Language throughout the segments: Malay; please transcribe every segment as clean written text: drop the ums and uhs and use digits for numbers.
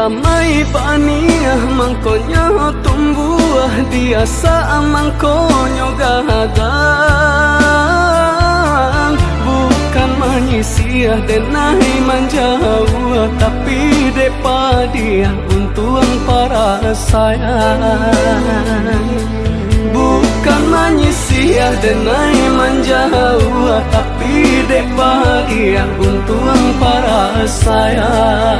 Samai paniah mangkonyo tumbuh diasa mangkonyo gagang. Bukan menyisiah denai menjauh, tapi depa dia untung para sayang. Bukan menyisiah denai menjauh, tapi depa dia untung para sayang.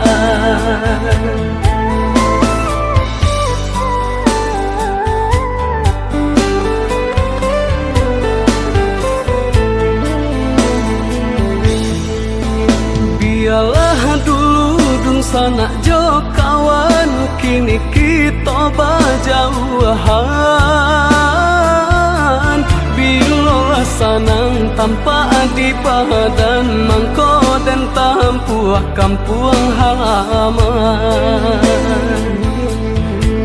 Biarlah dulu dung sanak jo kawan, kini kita berjauhan. Bila sanang tanpa di badan, mangko dan tampuah kampung halaman.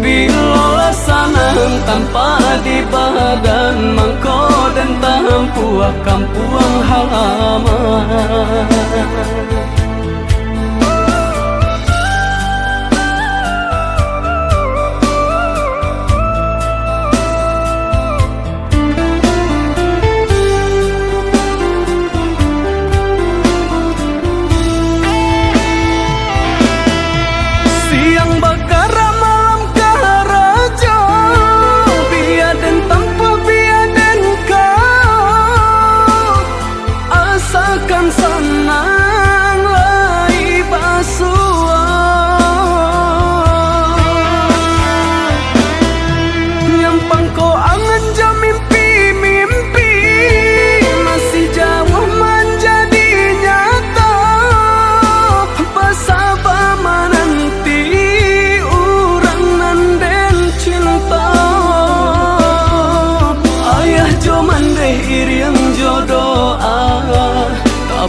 Bila sanang tanpa di badan, mangko dan tampuah kampung halaman.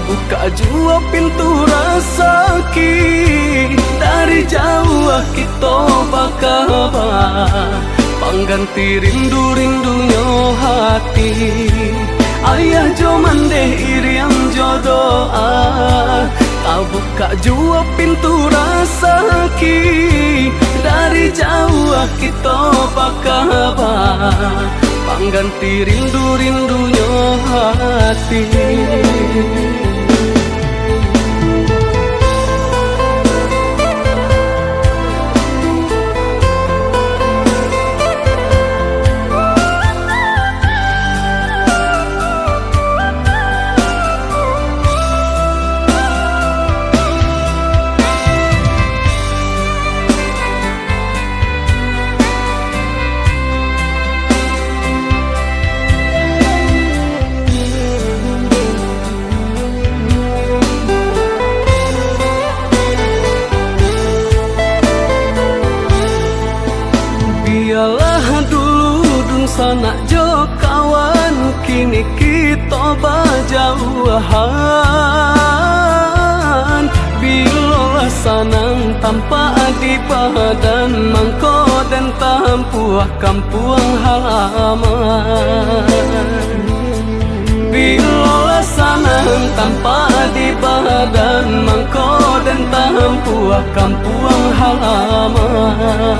Buka jua pintu rasaki, dari jauh kita bakabar, pengganti rindu-rindunya hati. Ayah jo mandeh iriam jodoh, tak buka jua pintu rasaki, dari jauh kita bakabar, pengganti rindu-rindunya hati. Biarlah dulu dung sanak jo kawan, kini kita berjauhan. Bila sanang tanpa di badan, mangko dan tampuah kampung halaman. Bila sanang tanpa di badan, mangko dan tampuah kampung halaman.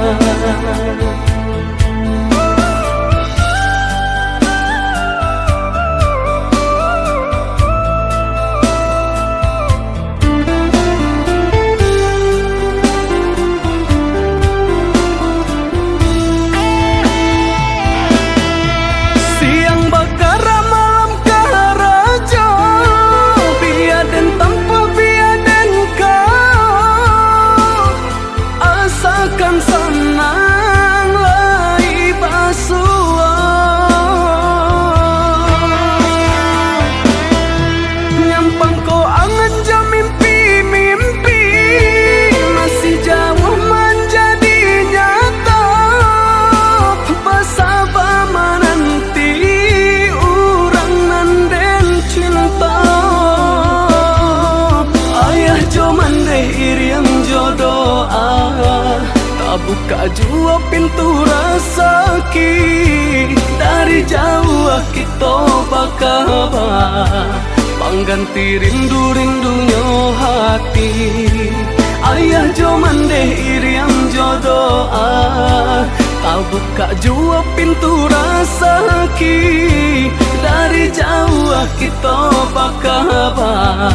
Buka jua pintu rasaki, dari jauh kita bakabar, pengganti rindu-rindunya hati. Ayah jo mandeh iriang jodoh kau buka jua pintu rasa ki dari jauh kita bakabar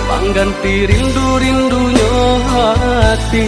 pangganti rindu-rindunya hati.